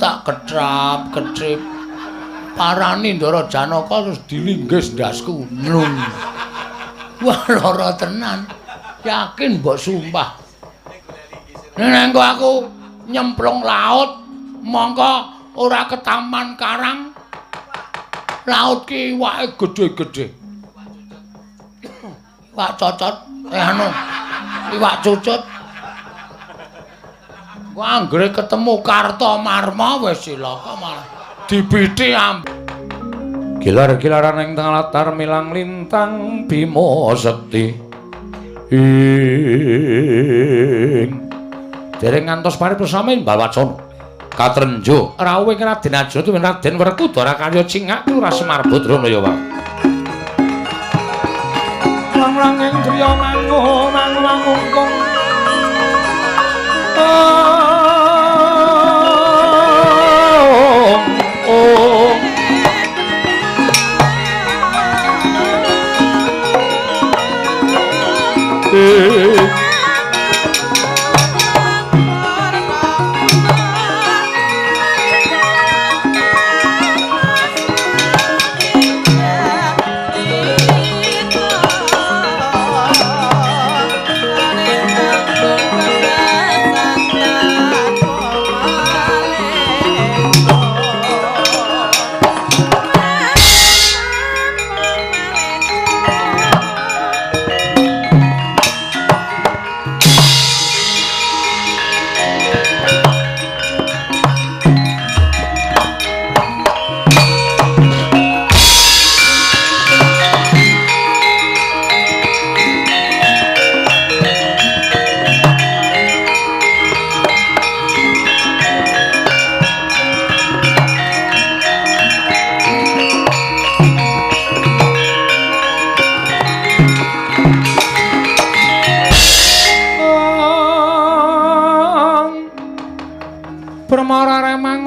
tak ketrap-ketrip. Parani Ndara Janaka terus dilinggis ndasku. Nung. Wah lara tenan. Yakin mbok sumpah. Nek aku nyemplung laut mongko ora ketaman karang. Laut ki iwake gedhe-gedhe. Iwak cocot, iwak cucut. Wah, anggere ketemu Kartomarma wis cilaka malah dibiti Gilar-gilaran ing tengah latar milang lintang Bima Sekti. Dereng ngantos paripurna Mbawacana. Katrenjo rawuhing Raden Ajana tuwin Raden Werkudara kaya cingak Lurah Semar Badranaya wae. Lang-langing driya mangu-mangungkung.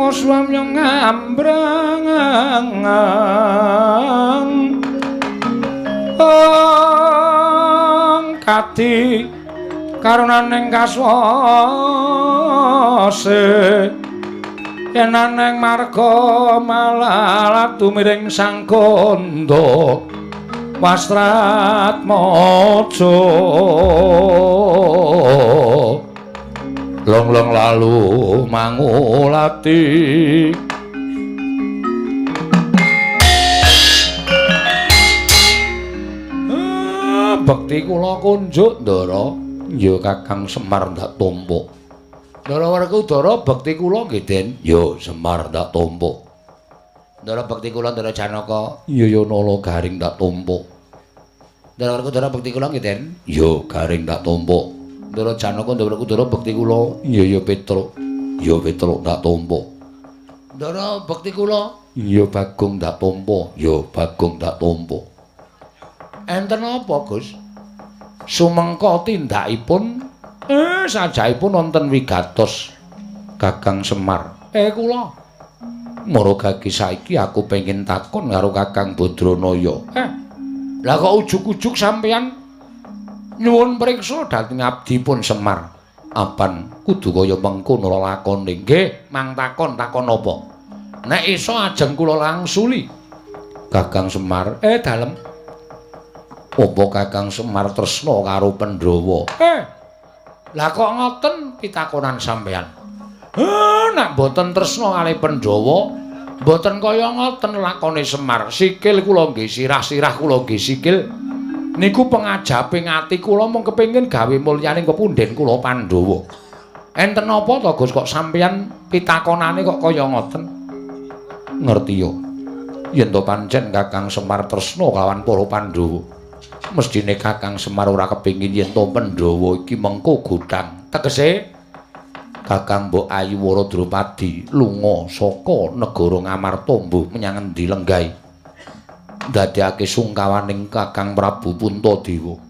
Swamya ngambrangan kati karunaning kaswase yen aneng marga malalat tumiring sang kandha Wastratmaja long-long lalu mangulati bekti kula kunjuk Ndara ya Kakang Semar ndak tumpuk Ndara Werkudara bekti kula nggih Den ya Semar ndak tumpuk Ndara bekti kula Ndara Janaka ya Nala garing ndak tumpuk Ndara Werkudara bekti kula nggih Den ya garing ndak tumpuk Ndara Janaka Ndara Werkudara bekti kula ya Petruk ndak tumpuk Ndara bekti kula ya Bagong ndak tumpuk ya Bagong ndak tumpuk enten apa Gus sumengka tindakipun sajaipun wonten wigatos Kakang Semar kula marga saiki aku pengin takon karo Kakang Badranaya lah kok ujug-ujug sampeyan nyuwun priksa dhateng abdipun Semar apan kudu kaya mengkono lakone nggih mang takon apa nek iso ajeng kula langsuli Kakang Semar dalem apa Kakang Semar tresna karo Pandhawa lah kok ngoten pitakonan sampeyan nek boten tresna kalih Pandhawa boten kaya ngoten lakone Semar sikil kula nggih sirah-sirah kula nggih sikil niku pengajaping ati kula mung kepengin gawe mulyaning pepunden kula Pandhawa. Enten apa to Gus kok sampeyan pitakonane kok kaya ngoten? Ngerti yo. Yen to pancen Kakang Semar tresna kalawan para Pandhawa, mestine Kakang Semar ora kepengin yen to Pandhawa iki mengko godhang. Tegese Kakang Mbok Ayu Wara Drupadi lunga saka negara Ngamarta mbuh menyang endi lenggah. Ndadekake sungkawaning Kakang Prabu Puntadewa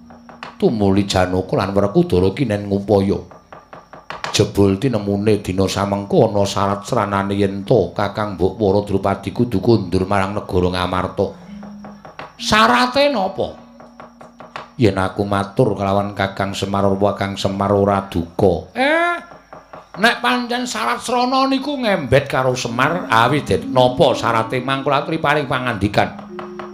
tumuli Janaka lan Werkudara kinen ngupaya jebul tinemune dina samengko ana syarat sranane yen to Kakang Mbok Wara Drupadi kudu kundur marang negara Ngamarta. Syarate napa? Yen aku matur kelawan Kakang Semar Kakang Semar ora duka. Nek pancen syarat srana niku ngembet karo Semar, awit napa syarate mangkul aturi paring pangandikan.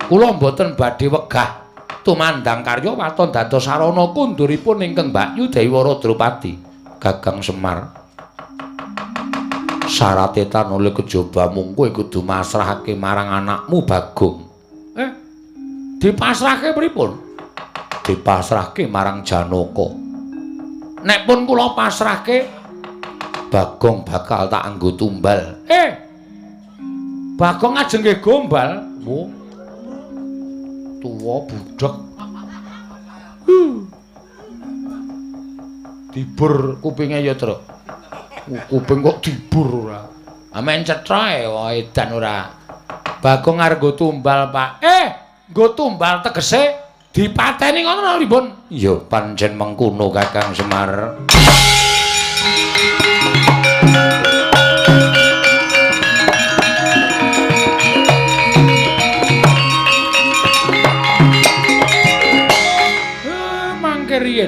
Kula mboten badhe wegah tumandang karya waton dados sarana kunduripun ingkang Mbakyu Dewi Wara Drupadi. Gagang Semar. Syarate tan oleh kejaba mung kowe kudu masrahake marang anakmu Bagong. Dipasrahke pripun? Dipasrahke marang Janaka. Nek pun kula pasrahke Bagong bakal tak anggo tumbal. Bagong ajeng nggih gombal. Oh. Tuwa budhek. Dibur kupinge ya, Truk. Kuping kok dibur ora. Amen cetha wae edan ora. Bagong arep nggo tumbal, Pak. Nggo tumbal tegese dipateni ngono lho, Pripun? Ya pancen mengkono Kakang Semar.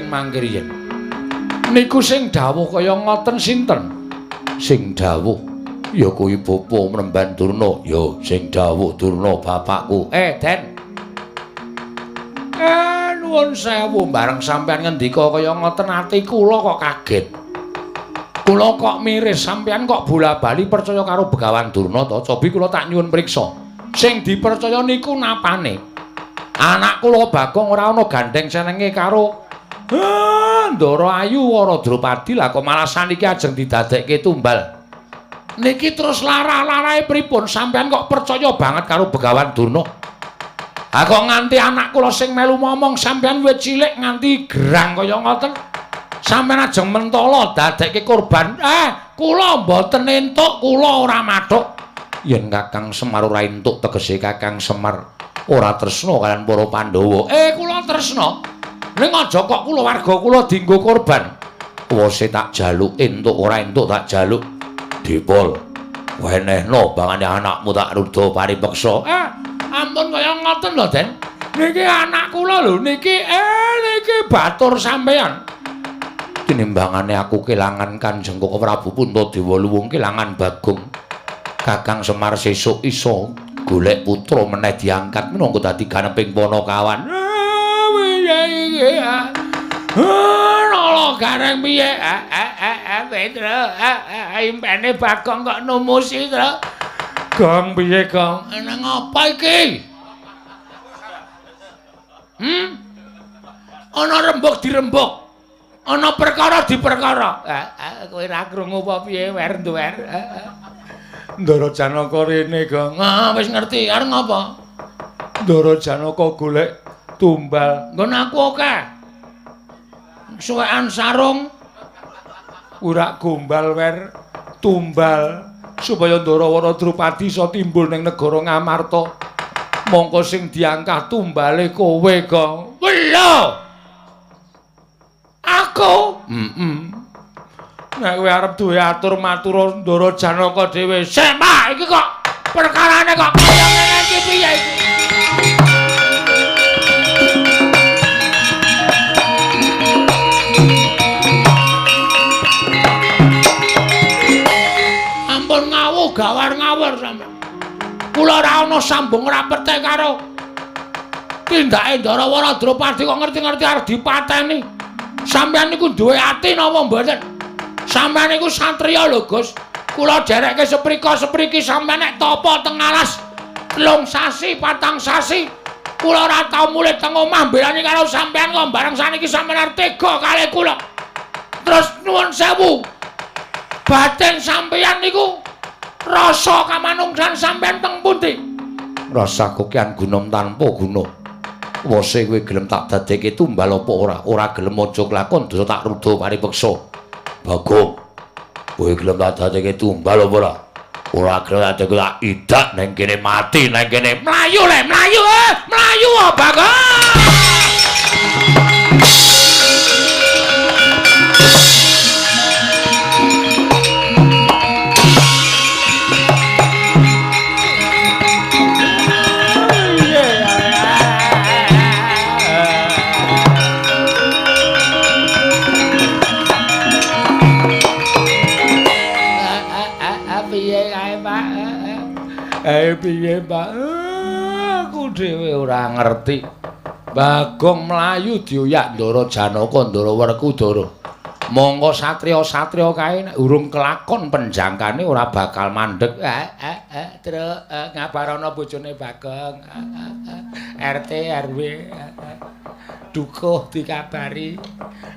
Mangke riyen. Niku sing dawuh kaya ngoten sinten? Sing dawuh ya kuwi bapa Mremban Durna. Ya sing dawuh Durna bapakku. Den. Nuwun sewu bareng sampean ngendika kaya ngoten ati kula kok kaget. Kula kok miris sampean kok bola-bali percaya karo Begawan Durna to. Cobi kula tak nyuwun priksa. Sing dipercaya niku napane? Anak kula Bagong ora ana gandeng senenge karo Ndara Ayu Wara Drupadi lah kok malah saniki ajeng didadekke tumbal. Niki terus lara-larae pripun sampean kok percaya banget karo Begawan Durna? Kok nganti anak kula sing melu momong sampean wit cilik nganti gerang kaya ngoten. Sampean ajeng mentala dadekke korban. Kula mboten entuk, kula ora mathuk. Yen Kakang Semar ora entuk tegese Kakang Semar ora tresna kaliyan para Pandhawa. Kula tresna. Ning aja kok kula warga kula dienggo korban. Wose tak jaluk entuk ora entuk tak jaluk. Dipol. Wenehno bangane anakmu tak rudha paripeksa. Ampun kaya ngoten lho, Den. Niki anak kula lho, niki batur sampeyan. Tinimbangane aku kelangan Kanjeng Koko Prabu Puntadewa luwung kelangan Bagong. Kakang Semar sesuk iso golek putra meneh diangkat minangka dadi ganeping Panakawan. Nolo gareng piye? Pedro, impene Bagong kok numusi, Tru. Gong piye, Gong? Nang apa iki? Ana rembug dirembug. Ana perkara diperkara. Kowe ra krungu apa piye, Wer Duwer? Ndara Janaka rene, Gong. Wis ngerti. Arep ngapa? Ndara Janaka golek tumbal. Nggon aku akeh. Suwekan sarung ora gombal wer tumbal supaya Ndara Wara Drupadi iso timbul ning negara Ngamarta. Mongko sing diangkah tumbale kowe, Gong. Lho. Aku? Nek kowe arep duwe atur-matur Ndara Janaka dhewe. Semak iki kok perkarane kok kaya ngene iki piye iki? Gawar-ngawur sampeyan. Kula ora ana sambung rapete karo tindake Ndara Wara Drupadi kok ngerti-ngerti arep dipateni. Sampeyan niku duwe ati napa mboten? Sampeyan niku satriya lho, Gus. Kula derekke seprika-sepriki sampeyan nek tapa teng alas 3 sasi, 4 sasi. Kula ora tau mulih teng omah mbelani karo sampeyan kok bareng saniki sampeyan arep tega kalih kula. Terus nuwun sewu. Batin sampeyan niku rasa kamanungsan sampeyan teng pundi? Rasa kokian gunom tanpa guna. Wose kowe gelem tak dadekke tumbal apa ora? Ora gelem aja klakon dosa tak rudha paripeksa. Bagong. Kowe gelem tak dadekke tumbal apa ora? Ora gelem tak dadekke tak idak nang kene mati nang kene. Mlayu le, mlayu mlayu Bagong. Pak. Piye, Pak? Aku dhewe ora ngerti. Bagong mlayu dioyak Ndara Janaka Ndara Werkudara. Monggo satriya-satriya kae nek urung kelakon penjangkane ora bakal mandeg. Terus ngabarana bojone Bagong. RT RW dukuh dikabari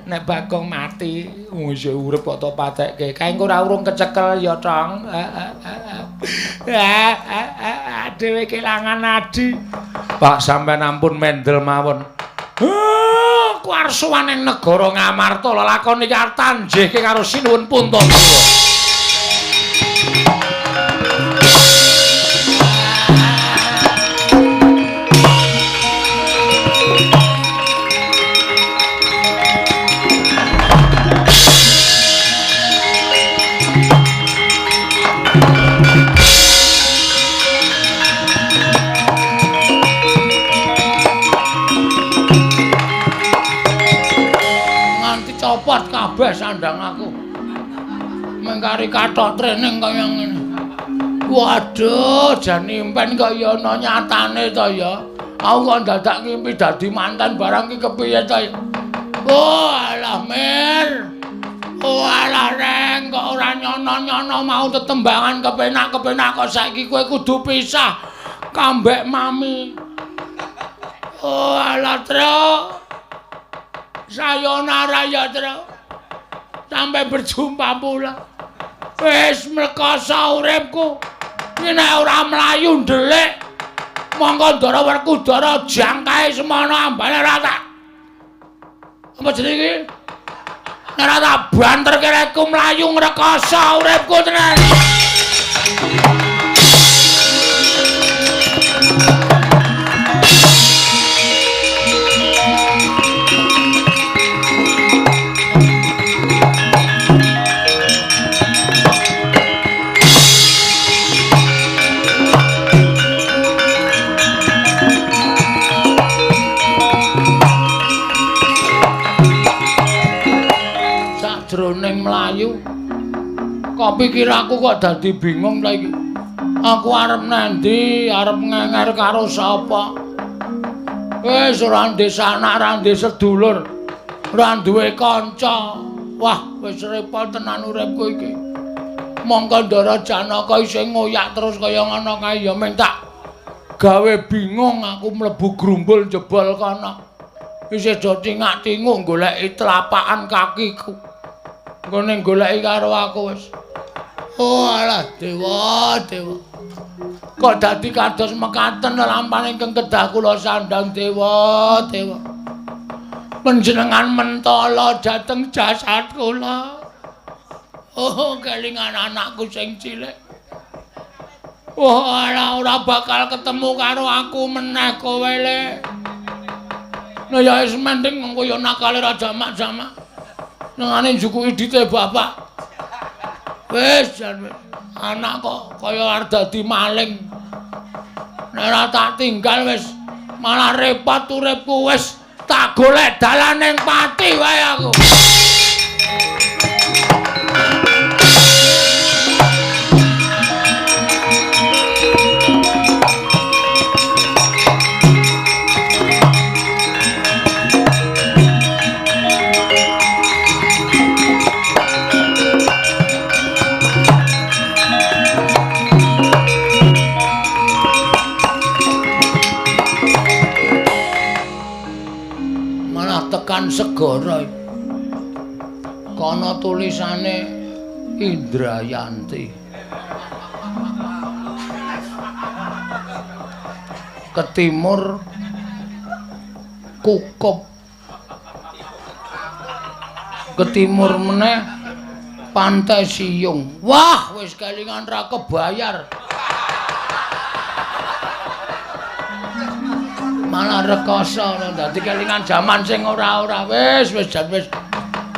nek Bagong mati wis urip kok to patekke. Kae engko ora urung kecekel ya, Cong. Dhewe kelangan adi. Pak sampean ampun mendel mawon. Kuarsuwan ing negara Ngamarta lakon iki arep tanjihke karo Sinuwun Puntadewa. Copot kabeh sandang aku. Mengkari kathok training kaya ngene. Waduh, jan impen kaya ana nyatane to ya. Aku kok dadak ngimpi dadi mantan barang iki kepiye to ya? Oh, alah Mir. Oh, alah Reng, kok ora nyono-nyono mau tetembangan kepenak-kepenak kok saiki kowe kudu pisah kambek mami. Oh, alah Tro. Sayonara ya, Tro. Sampai berjumpa pula. Wis mlekoso uripku. Iki nek ora mlayu ndelik. Monggo Ndara Werkudara jangkae semono ambane ora tak. Apa jenenge iki? Nek ora tak banterke rekku mlayu ngrekoso uripku tenan. Jroning mlayu kok pikiraku kok dadi bingung ta iki. Aku arep nendi, arep ngenger karo sapa? Wis ora ndek anak, ora ndek sedulur, ora duwe kanca. Wah, wis repot tenan uripku iki. Monggo Ndara Janaka isih ngoyak terus kaya ngono kae ya mung tak gawe bingung aku mlebu grumbul jebol kono. Isih do tingak-tinguk goleki telapakan kakiku. Ngene goleki karo aku wis. Oh alah dewa, dewa. Kok dadi kados mekaten lampane ingkang kedah kula sandang dewa, dewa. Panjenengan mentala dhateng jasad kula. Oh kelingan anakku sing cilik. Oh alah ora bakal ketemu karo aku meneh kowe le. Nah ya wis mending mengko ya nakale ra jamak-jamak. Nangane njukuki dite bapak. Wis jan anak kok kaya arep dadi maling. Nek ora tak tinggal wis malah repot uripku wis tak golek dalane pati wae aku. Tekan segara kono tulisane Indrayanti ke timur Kukup ke timur meneh Pantai Siyung. Wah wis kelingan ra kebayar. Malah rekoso dadi kelingan jaman sing ora-ora wis jan wis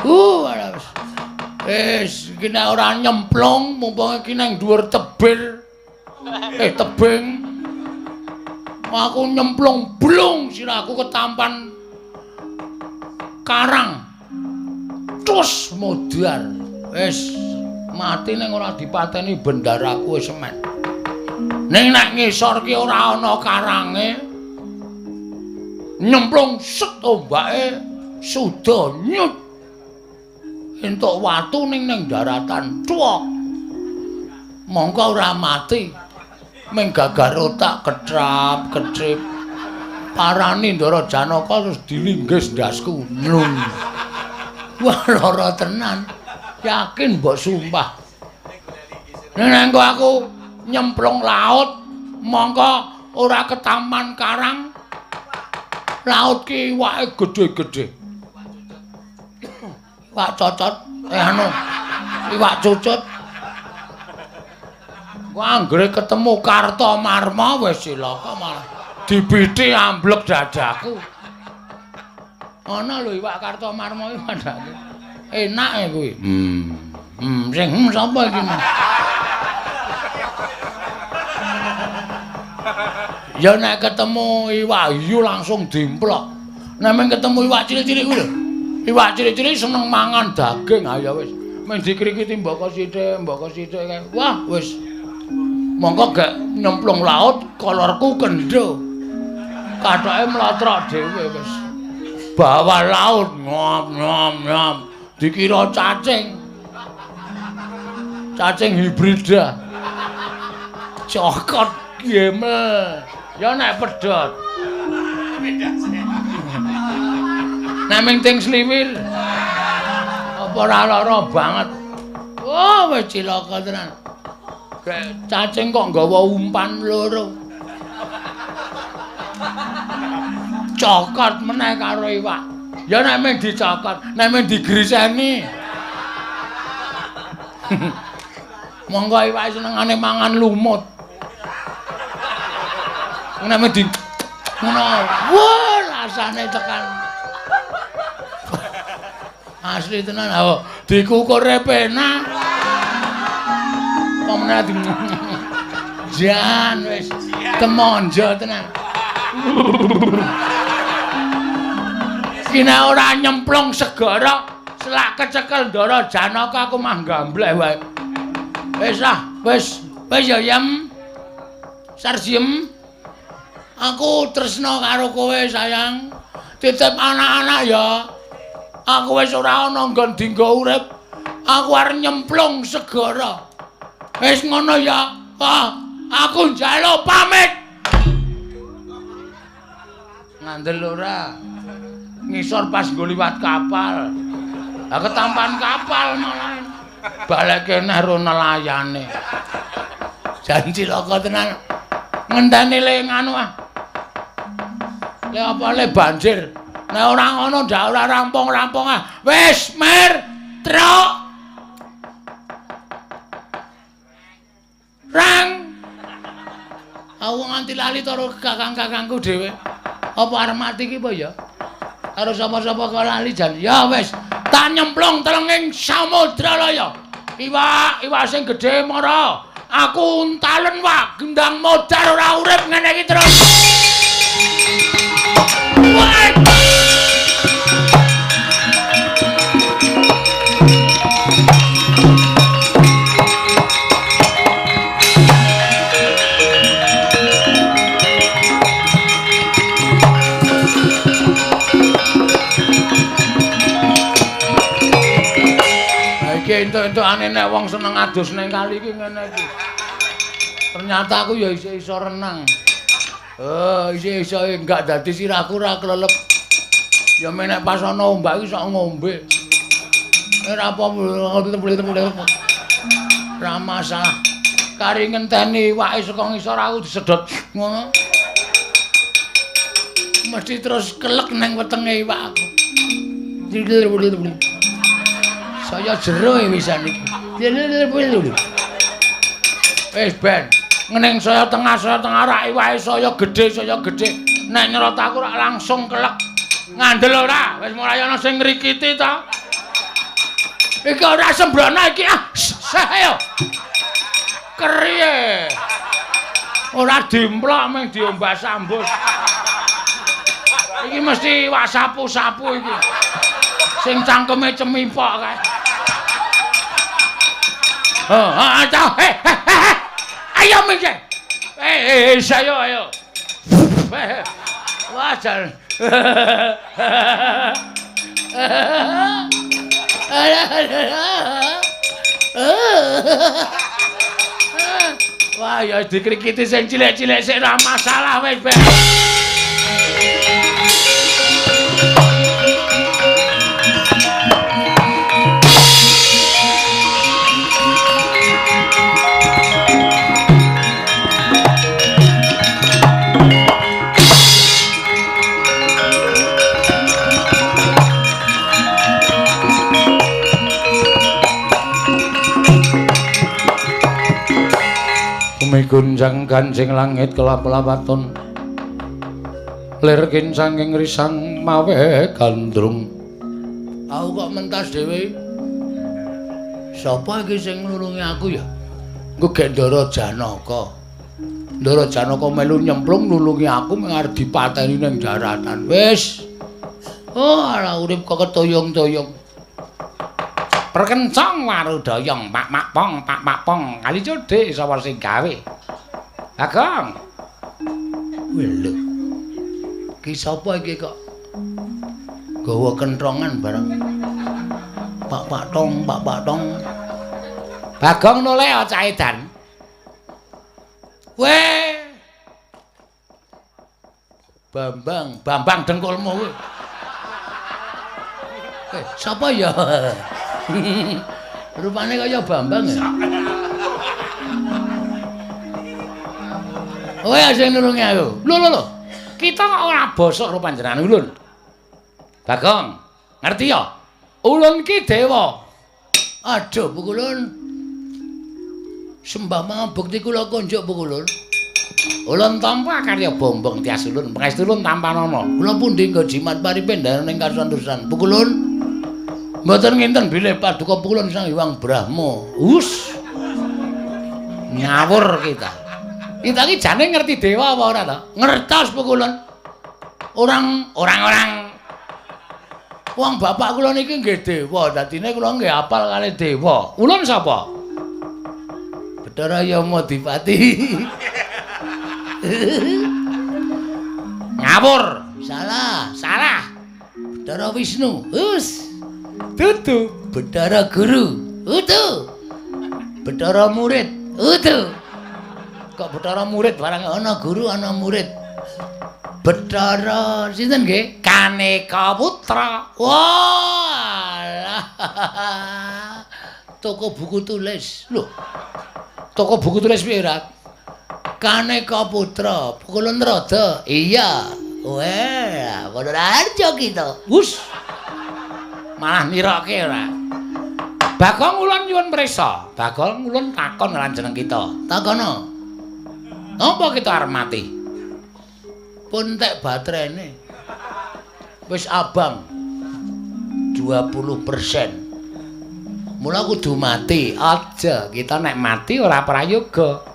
ora wis iki nek ora nyemplung mumpung iki nang dhuwur tebing aku nyemplung blung sirahku ketampan karang terus modar wis Mati ning ora dipateni bendaraku wis semen. Ning nek ngisor ki ora ana karange. Nyemplung set ombake suda nyut. Entuk watu ning daratan cuwok. Mongko ora mati. Ming gagar otak ketrap-ketrip. Parani Ndara Janaka terus dilinggis ndasku. Nlung. Wah lara tenan. Yakin mbok sumpah. Nek aku nyemplung laut, mongko ora ketaman karang. Laut ki iwake gedhe-gedhe. Iwak cocot, iwak cucut. Kok anggere ketemu Kartomarma wis cilaka malah dipithik amblek dadaku. Ana lho iwak Kartomarma iki padake. Enak e kuwi. Sing sapa iki? Ya nek ketemu iwak hiu langsung dimplok. Nek men ketemu iwak cilik-cilik kuwi lho. Iwak cilik-cilik seneng mangan daging. Ah ya wis. Men dikrikiti mboko sithik kae. Wah, wis. Mongko gak nyemplung laut kolorku kendho. Kathoke mlotrok dhewe wis. Bawah laut nyom. Dikira cacing. Cacing hibrida. Cokot gemel. Ya nek pedhot. Nek ming ting sliwir. Apa ora lara banget. Oh, wis cilaka tenan. Kayak cacing kok nggawa umpan loro. Cokot meneh karo iwak. Ya nek mung dicokot, nek mung digriseni. Monggo iwak senengane mangan lumut. Nek mung di ngono, wah rasane tekan. Asli tenan, oh, dikukure penak. Pomene di jan wis temonjo tenan. Kina ora nyemplung segara selak kecekel Ndara Janaka aku mah gambleh wae. Wis ya Yam. Sarjem. Aku tresna karo kowe sayang. Titip anak-anak ya. Aku wis ora ana nggon dinggo urip. Aku arep nyemplung segara. Wis ngono ya. Aku njaluk pamit. Ngandel ora. Ngisor pas nggo liwat kapal. Lah ketampan kapal malah. Balik kene ro nelayane. Janji loko tenan. Ngenteni le nganu ah. Le apa le banjir. Nek ora ngono ndak ora rampung-rampung ah. Wis mer truk. Rang. Aku nganti lali karo kakang-kakangku dhewe. Apa arep mati ki apa ya? Karo sapa-sapa kok lali jan. Ya wis, tak nyemplung telenging samudra laya. Iwak sing gedhe mara. Aku untalen wak, gendang modar ora urip ngene iki terus. Wah! Entuk-entukane nek wong seneng adus ning kali iki ngene iki. Ternyata aku ya iso renang. Iso enggak dadi sirahku ora klelep. Ya menek pas ana ombak iki sok ngombe. Ora apa-apa. Ora masalah. Kari ngenteni iwake saka ngisor aku disedot ngono. Mesti terus kelek nang wetenge iwak aku. Saya jero wisan iki. Wis ben, ngeneng saya tengah rak iwake saya gedhe. Nek nyerot aku rak langsung kelek. Ngandel ora? Wis mulai ana sing ngrikiti to. Iki ora sembrono iki ah. Ayo. Keriye. Ora dimplok mung diombak sambut. Iki mesti wak sapu-sapu iki. Sing cangkeme cemipok kae. Ayo mikir. Saya ayo. Wajar. Wah, ya dikrikiti sing cilik-cilik sik ora masalah wis, Bek. Gunjang ganjing langit kelap-lapaton lir kincanging risang mawe gandrung. Aku kok mentas dhewe. Sapa iki sing nulungi aku ya? Engko gek Ndara Janaka. Ndara Janaka melu nyemplung nulungi aku arep dipateni ning daratan. Wis. Oh, ala urip kok ketoyong-toyong. Perkencang warudoyong pak pong kali codhe sapa sing gawe? Agong. Lho. Ki sapa iki kok gawa kentrongan bareng. Pak tong. Bagong noleh cah edan. Weh. Bambang dengkulmu kowe. Sapa ya? Rupane kaya Bambang ya. Oh ya sing nulungi aku. Lho. Kita kok ora bosok karo panjenengan ulun. Bagong, ngerti ya? Ulun ki dewa. Aduh, Bu Kulun. Sembah mangabekti kula konjuk Bu Kulun. Ulun tampa karya bombong tias ulun, pangestu ulun tampanana. Kula pundi nggo jimat paripendhanan ing kasantosan. Bu Kulun. Mboten nginten bilih paduka Bu Kulun Sang Hyang Brahma. Ngawur kita. Kita iki jane ngerti dewa apa ora to? Ngertos Bu Kulun. Orang-orang wong bapak kula niki nggih dewa, dadine kula nggih hafal kalih dewa. Ulun sapa? Bathara Yamadipati. Ngawur. Salah. Bathara Wisnu. Dudu. Bathara Guru. Utuh. Bathara Murid. Utuh. Kok Bathara Murid barang ana guru ana murid. Bathara sinten nggih? Kaneka Putra. Walah. Toko buku tulis. Lho. Toko buku tulis piye, Rat? Kaneka Putra, Pukulun Rada. Iya. Wah, padha arjo kita. Malah niroke ora. Bagong ulun nyuwun prisa. Bagong ulun takon lan jeneng kita. Takono. Apa kita arep mati? Pun entek baterene. Wis abang 20%. Mula kudu mati. Aja kita nek mati ora prayoga.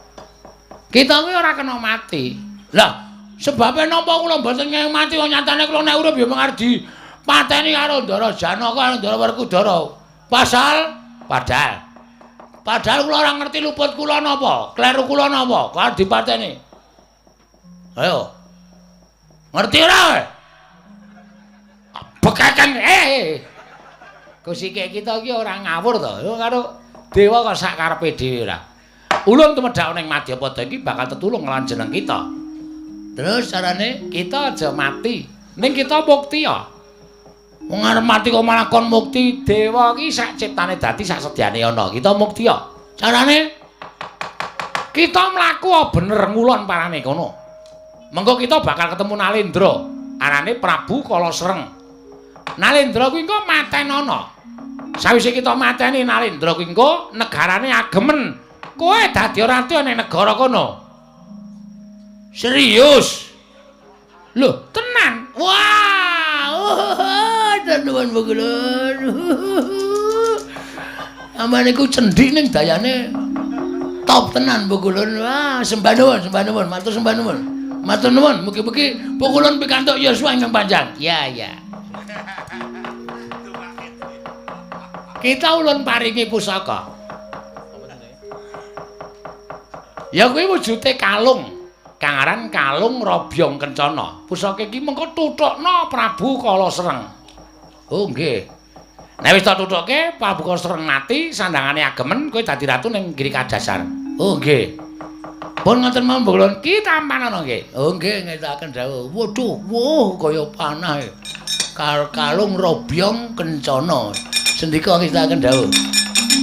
Kita kuwi ora kena mati. Lah, sebabe napa kula mboten ngeng mati wong nyatane kula nek urip ya mung arep dipateni karo Ndara Janaka karo Ndara Werkudara. Padahal kula ora ngerti luput kula napa, kleru kula napa, kok arep dipateni. Ayo. Ngerti ora? Bekakan Gusike kita iki ora ngawur to, karo dewa kok sak karepe dhewe ora. Ulun tumedhak ning Madyapada iki bakal tetulung lan jeneng kita. Terus carane kita aja mati, ning kita mukti ya. Wong arep mati kok malah kon mukti, dewa iki sak ciptane dadi sak sedyane ana. Kita mukti ya. Carane kita mlaku bener ngulon parane kono. Mengko kita bakal ketemu Nalendra, arane Prabu Kalasreng. Nalendra kuwi engko matenono. Sawise kita mateni Nalendra kuwi engko negarane agemen. Kowe dadi ratu ning negara kono. Serius? Lho, tenan. Wah, tenan Bugulun. Amane ku cendhik ning dayane top tenan Bugulun. Wah, sembah nuwun, matur sembah nuwun. Matur nuwun, mugi-mugi Bugulun pikantuk yuswa ingkang panjang. Ya. Kita ulun paringi pusaka. Ya kuwi wujude kalung. Kang aran kalung Robyong Kencana. Pusaka iki mengko tuthukna Prabu Kala Sreng. Oh nggih. Nek wis tak tuthuke Prabu Kala Sreng mati, sandangane agemen kowe dadi ratu ning Giri Kadasar. Oh nggih. Pun ngoten mawon Mbok Kulon, ki tampanana nggih. Oh nggih ngetaken dawuh. Waduh, kaya panah. Kalung Robyong Kencana. Sendika ngetaken dawuh.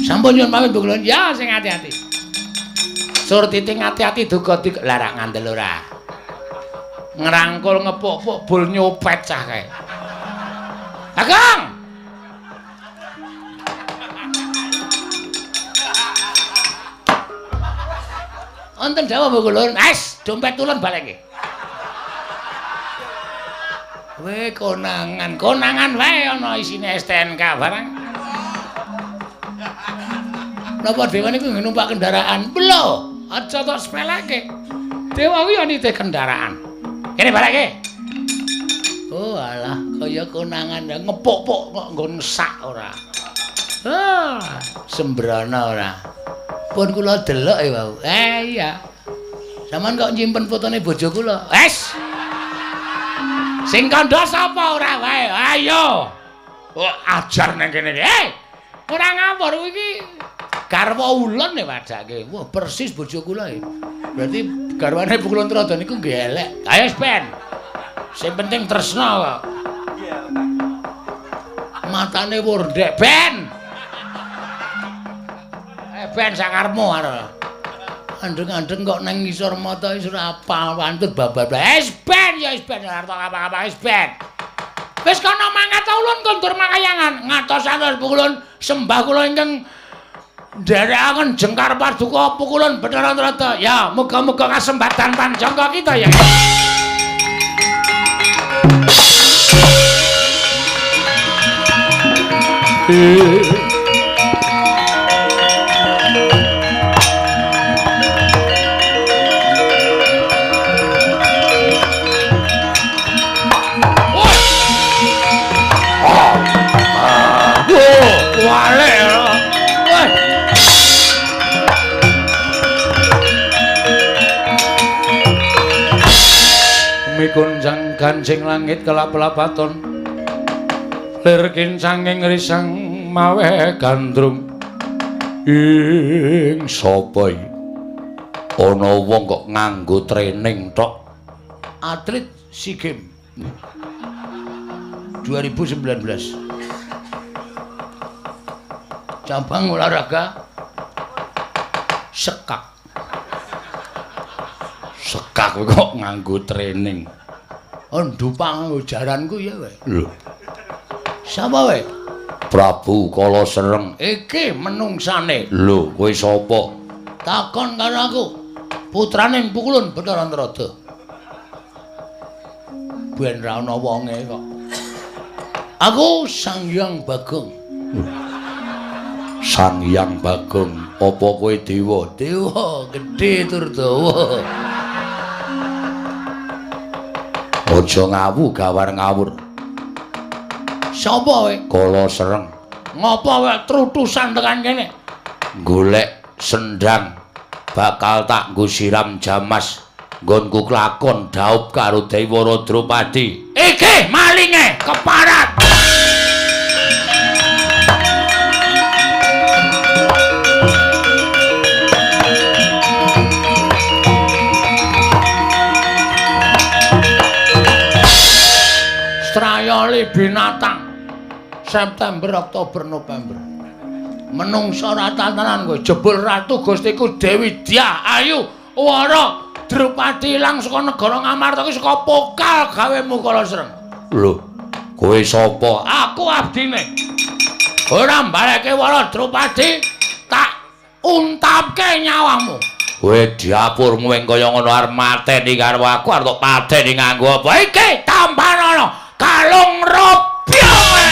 Sampun nyuwun pamit Mbok Kulon. Ya sing ati-ati. Sur titing ati-ati duga larak ngandel ora. Ngrangkul ngepuk-puk bul nyopet cah kae. Ageng. Wonten dawuh Mbok Kulon. Wes, dompet tulun baleke. Konangan wae ana isine STNK barang. Napa Dewa niku numpak kendaraan? Lho, aja tok sepeleke. Dewa kuwi ya nitih kendaraan. Kene baleke. Oh alah, kaya konangan ngepuk-puk kok nggon sak ora. Sembrana ora. Pun kula delok e wau. Iya. Saman kok nyimpen fotone bojo kula. Wes. Sing kandha sapa ora wae? Ayo. Ajar nang kene. Ora ngawur iki. Garwa ulun nek wadake. Wah, persis bojo kula iki. Berarti garwane Pukulun Trada niku nggih elek. Ayo Ben. Sing penting tresna kok. Matane wurdek, Ben. Ben sakarmu arep. Andeng-andeng kok nang ngisor mata wis ora apal pantut babar. Ben ya Ben arep apa-apa Ben. Wis kana mangkat ulun kondur makayangan. Ngatos-atos Pukulun sembah kula ingkang nderekaken Jengkar Paduka Pukulun Bathara Trata. Ya, muga-muga kasembatan panjangka kita ya. Kunjang gancing langit kelap-lapaton lir kincanging risang mawe gandrung ing sapa iki ana wong kok nganggo training tok atlet SEA Games 2019 cabang olahraga sekak kok nganggo training. Ndupang jaranku ya wae. Lho. Sapa wae? Prabu Kala Sreng. Iki menungsane. Lho, kowe sapa? Takon karo aku. Putrane Pukulun Bathara Trada. Ben ra ana wonge kok. Aku Sang Hyang Bagong. Sang Hyang Bagong. Apa kowe dewa? Dewa gedhe tur dawa. Aja ngawu gawar ngawur. Sapa kowe? Kala Sreng. Ngapa kowe trutusan tekan kene? Golek sendang bakal tak nggo siram jamas nggonku klakon dhaup karo Dewara Drupadi. Iki malinge keparat. Strayali binatang September, Oktober, November. Menungsa ratanan kowe jebul ratu Gustiku Dewi Dia Ayu Wara Drupadi ilang saka negara Ngamarta iki saka pokal gawemu Kala Sreng. Lho, kowe sapa? Aku abdine. Ora mbaleke Wara Drupadi tak untapke nyawamu. Kowe diapurmu ing kaya ngono arep mateni karo aku arep pateni nganggo apa? Iki tampanana kalung Robyong.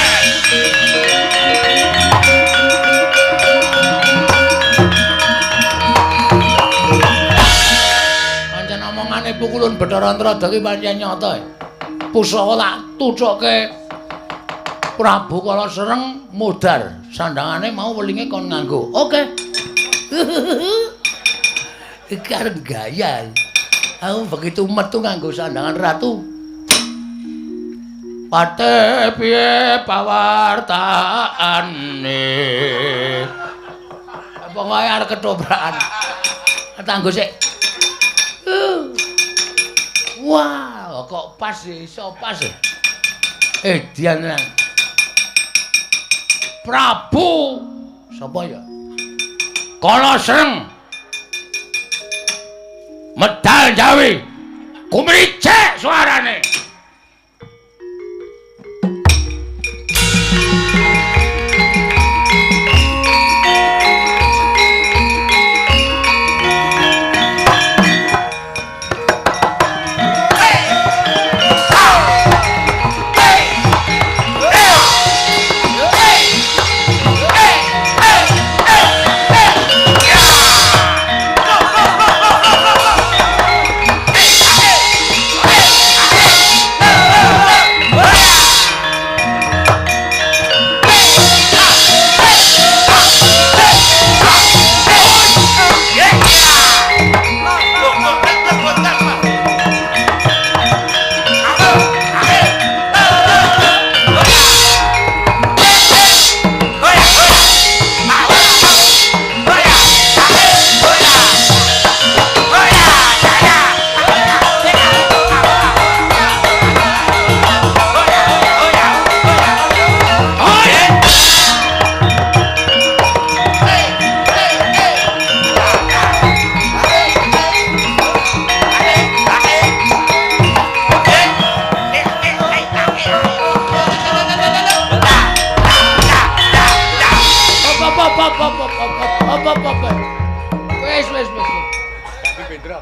Pancen omongane Pukulun Bathara Trada iki pancen nyata. Pusaka tak tuthuke Prabu Kala Sreng modar. Sandangane mau welinge kon nganggo. Oke. Iki arep gaya. Aku begitu metu nganggo sandangan ratu. Pate piye pawartaane. Apa wae arep ketobrakan. Tanggo sik. Wah, kok pas iso pas. Dian. Prabu sapa ya? Kala Sreng. Medal Jawi. Kumricik suarane.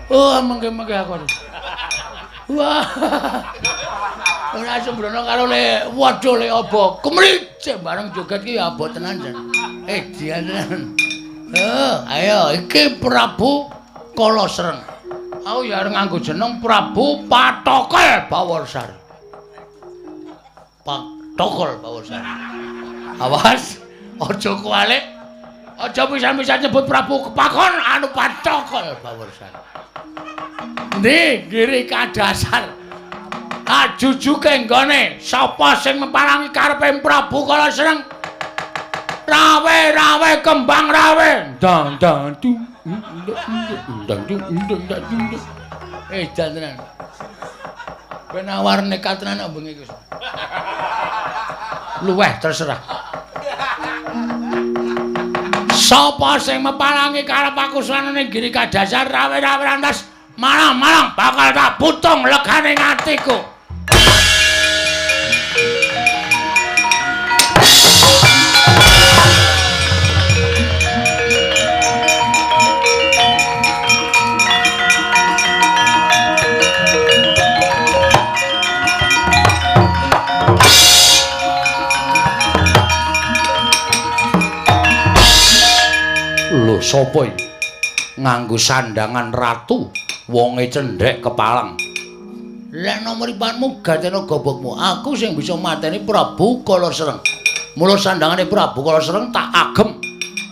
Oh, mengke-mengke aku. Wah. Ora sembrono karo le waduh le apa. Kemricik bareng joget ki ya abot tenan jan. Dian. Ayo iki Prabu Kala Sreng. Aku ya arep nganggo jeneng Prabu Patokol Bawarsari. Patokol Bawarsari. Awas, aja kualik. Aja pisan-pisan nyebut Prabu Kepakon anu Patokol Bawarsari. Ndi Giri Kadasar. Ajujuke nggone sapa sing meparangi karepe Prabu Kala Sreng? Rawe kembang rawe. Dang dang dung. Dang dung. Jan tenan. Kowe nawar nekat tenan kok bengi iki. Luweh terserah. Sapa sing meparangi karep aku sanane Giri Kadasar rawe rantas malang bakal tak putung legane atiku. Lho sapa iki? Nganggo sandangan ratu. Wonge cendhek kepalang. Lah nomoripanmu gatena gobokmu. Aku sing bisa mateni Prabu Kala Sreng. Mula sandangane Prabu Kala Sreng tak agem.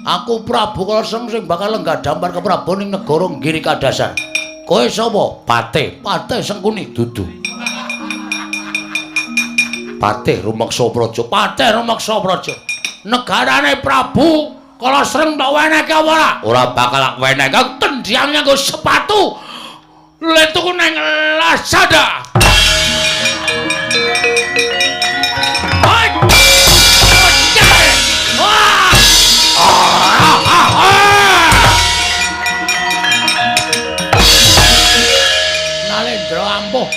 Aku Prabu Kala Sreng sing bakal lenggah dampar ke Prabu ning negara Giri Kadasar. Kowe sapa? Pate Sengkuni dudu. Pate Rumeksa Praja. Negarane Prabu Kala Sreng tak wenehke apa ora? Ora bakal tak wenehke tendiang nganggo sepatu. Letuku neng Lazada. Hai. Nalendra ampuh.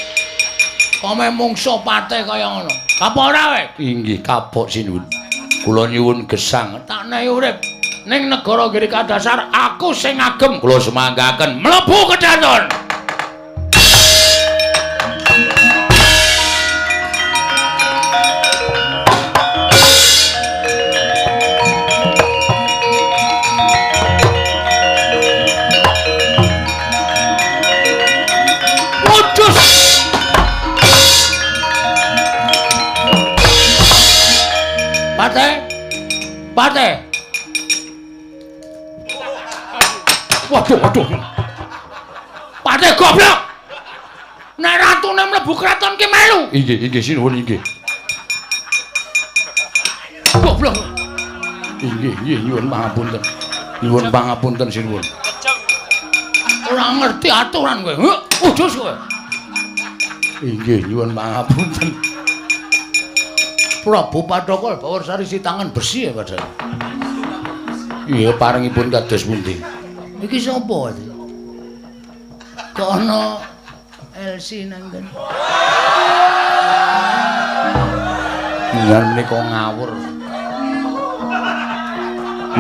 Kome mungsuh pate kaya ngono. Kapok ora kowe? Inggih, kapok sinuwun. Kula nyuwun gesang tak nehi urip ning negara Giri Kadasar aku sing ngagem. Kula semanggaken mlebu kedaton. Pate. Waduh. Patih goblok. Nek ratune mlebu kraton ki melu. Inggih sinuwun inggih. Goblok. Inggih nyuwun pangapunten. Nyuwun pangapunten sinuwun. Ora ngerti aturan kowe. Udus kowe. Inggih nyuwun pangapunten. Prabu Pathokol Bawarsari si tangan besi ya padahal. Iya paringipun kados pundi? Iki sapa iki? Kok ana Elsi nang kene. Ngan menika ngawur.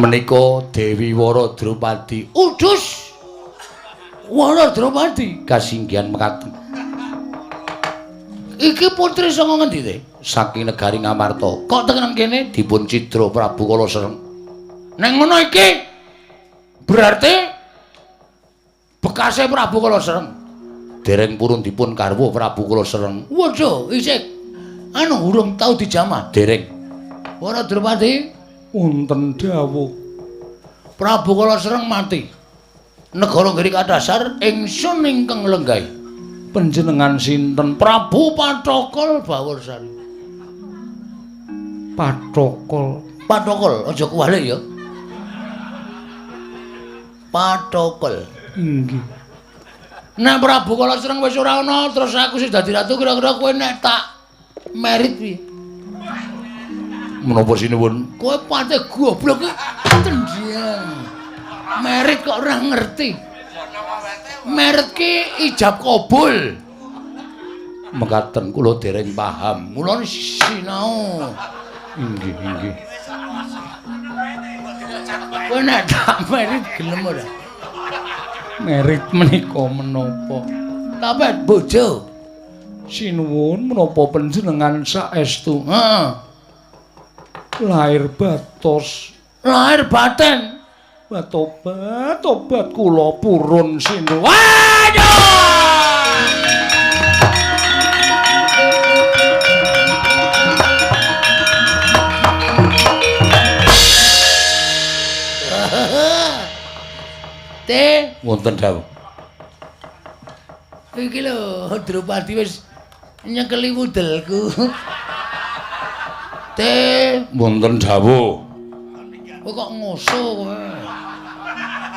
Menika Dewi Wara Drupadi. Udus. Wara Drupadi kasinggihan mekaten. Iki putri saka ngendi te? Saking negari Ngamarta. Kok tekan kene dipun cidra Prabu Kala Sereng. Nek ngono iki berarti bekase Prabu Kala Sereng. Dereng purun dipun garwa Prabu Kala Sereng. Waduh, isih urung tau dijamah. Dereng. Wara Drupadi wonten dawuh Prabu Kala Sereng mati. Negara Giri kadasar ingsun ingkang lenggah. Panjenengan sinten? Prabu Pathokol Bawarsari. Pathokol aja kuwalik ya. Pathokol. Nggih. Nek Prabu Kala Sereng wis ora ana, terus aku sing dadi ratu kira-kira kowe nek tak merit piye? Menapa sinuwun? Kowe patih goblok iki tendiang. Merit kok ora ngerti. Merit ki ijab kabul. Mekaten kula dereng paham. Mula sinau. Inggih. Kowe nek tak merit gelem ora? Merit menika menapa? Tapet bojo. Sinuwun menapa panjenengan saestu? Heeh. Lahir batos, lahir baten. Tobat kula purun sinuwun. Waduh! Te wonten dawuh. Iki lho Drupadi wis nyekeli wudelku. Te wonten dawuh. Kowe kok ngoso kowe.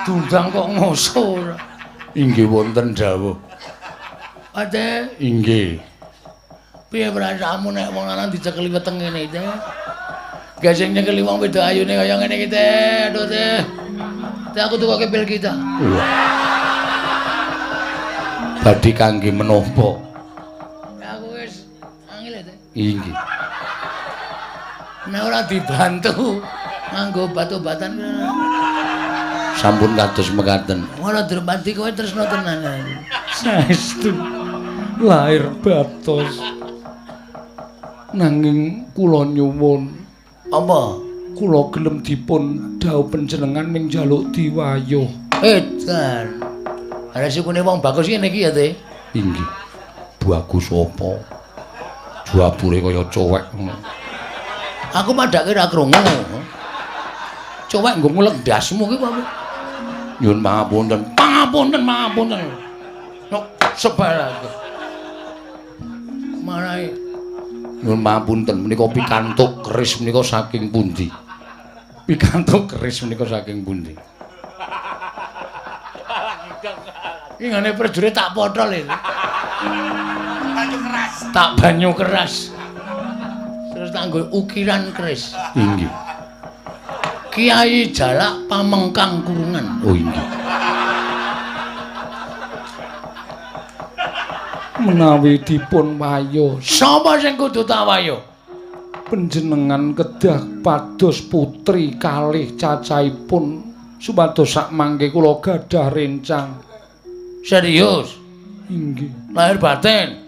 Dundang kok ngoso. Inggih wonten dawuh. Ade? Inggih. Piye perasaanmu nek wong lanang dicekeli weteng ngene iki? Gak sing nyekeli wong wedok ayune kaya ngene iki, Teh. Aduh, Teh. Teh aku tukoke pil kita. Badhe kangge menapa? Aku wis angel, Teh. Inggih. Nek ora dibantu nganggo obat-obatan sampun kados mekaten. Ora Drupadi kowe tresna tenan. Saestu lahir batos. Nanging kula nyuwun apa? Kula gelem dipun dhawuh panjenengan ning njaluk diwayuh. Edan. Are sikune wong bagus ngene iki ya, Teh. Inggih. Bagus apa? Jabure kaya cowek ngono. Aku madake ra krungu. Cowek nggo ngulek ndasmu ki apa? Nyuwun pangapunten. Nok sebalake. Marai. Nyuwun pangapunten menika pikantuk keris menika saking pundi? Pikantuk keris menika saking pundi? Ingane prejure tak potol iki. Banyu keras. Tak banyu keras. Terus tak nggo ukiran keris. Inggih. Kiai Jalak Pamengkang Kurungan. Oh inggih. Menawi dipun wayuh, sapa sing kudu tak wayuh? Panjenengan kedah pados putri kalih cacahipun supados sak mangke kula gadah rencang. Serius? Inggih. Lahir batin.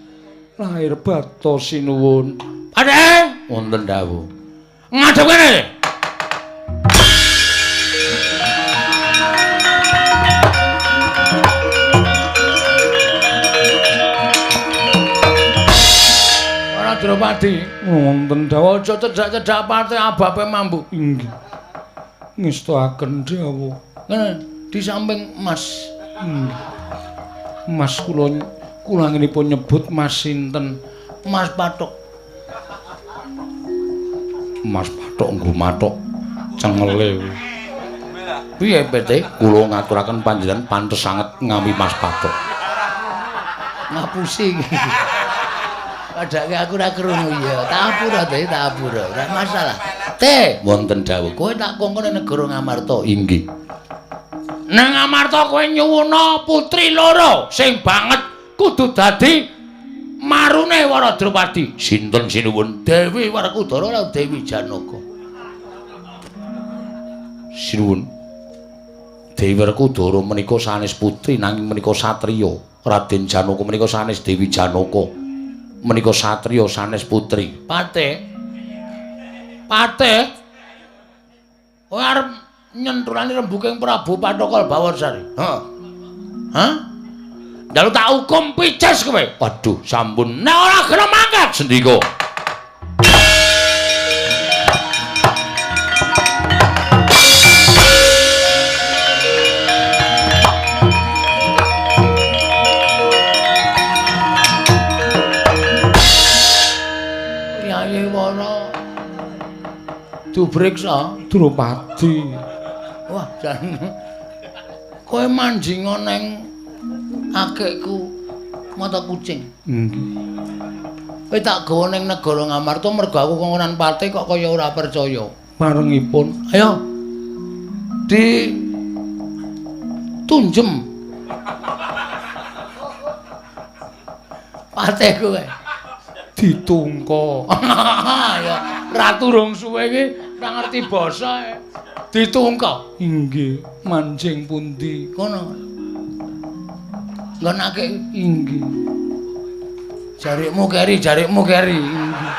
Lahir batos sinuwun. Padhe wonten dawuh. Ngadhep kene. Drupadi wonten dawuh aja cedhak-cedhak pate abape mambu. Inggih. Ngestakaken dawuh. Ngene di samping Mas. Mas kula ngenipun nyebut Mas sinten? Mas Patok. Mas Patok nggo matok cengele. Piye PT? Kula ngaturaken panjenengan pantes sanget ngami Mas Patok. Ngapusi. Padahal aku ora krungu ya. Tak apura teh, tak apura. Ora masalah. Teh, Wonten dawuh. kowe tak kongkon ning negara Ngamarta. Inggih. Nang Ngamarta kowe nyuwuna putri loro sing banget kudu dadi marune Waradrupadi. Sinten sinuwun? Dewi Werkudara lan Dewi Janaka. Sinuwun. Dewi Werkudara menika sanes putri nanging menika satriya. Raden Janaka menika sanes Dewi Janaka. Menika satriya sanes putri. Patih. Patih. Kowe arep nyenturani rembuking Prabu Pathokal Bawarsari. Heeh. Hah? Dalu tak hukum pices kowe. Waduh, sampun. Nek ora gelem mangkat Sendika. Yayi Wara dubriksa Drupadi. wah jan kowe manjinga ning akekku mata kucing. Nggih. Kowe tak gawa ning negara Ngamarta mergo aku kongkonan Patih kok kaya ora percaya. Parengipun. Ayo. Di tunjem. Patih kowe. Ditungka. Ya, ratu rong suwe iki ora ngerti basa. Ditungka. Inggih, manjing pundi? Kono. Nggonake Inggih. jarikmu keri. Inggih.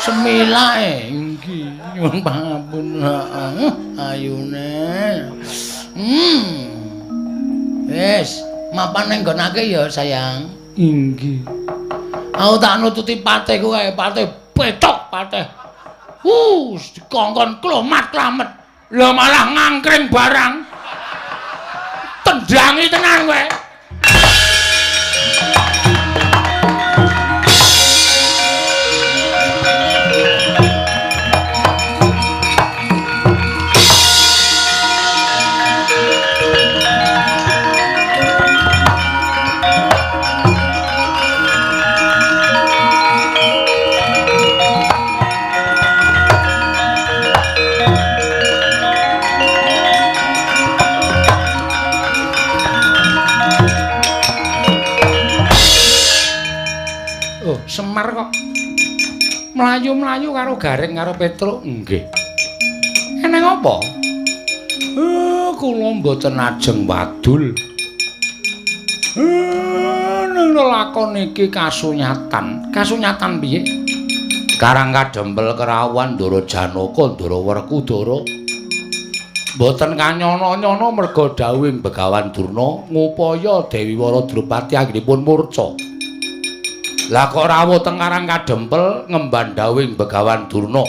Semilake. Inggih. Nyuwun pangapun. Ayune. Wis, mapan ning nggonake ya, sayang. Inggih. Aku tak nututi Patih kowe, Patih petok Patih. Dikongkon klomat-klamet. Lah malah ngangkring barang. Tendangi tenan kowe. Semar kok mlayu-mlayu karo Garing karo Petruk nggih. Eneng apa? Kula mboten ajeng wadul. Ning lakon iki kasunyatan. Kasunyatan piye? Karang kadempel kerawan Ndara Janaka, Ndara Werkudara. Mboten kanyono-nyono merga dawuhing Begawan Durna ngupaya Dewi Waradrupadi anggenipun murca. Lah kok rawuh teng Karang Kadempel ngemban dawuhing Begawan Durna.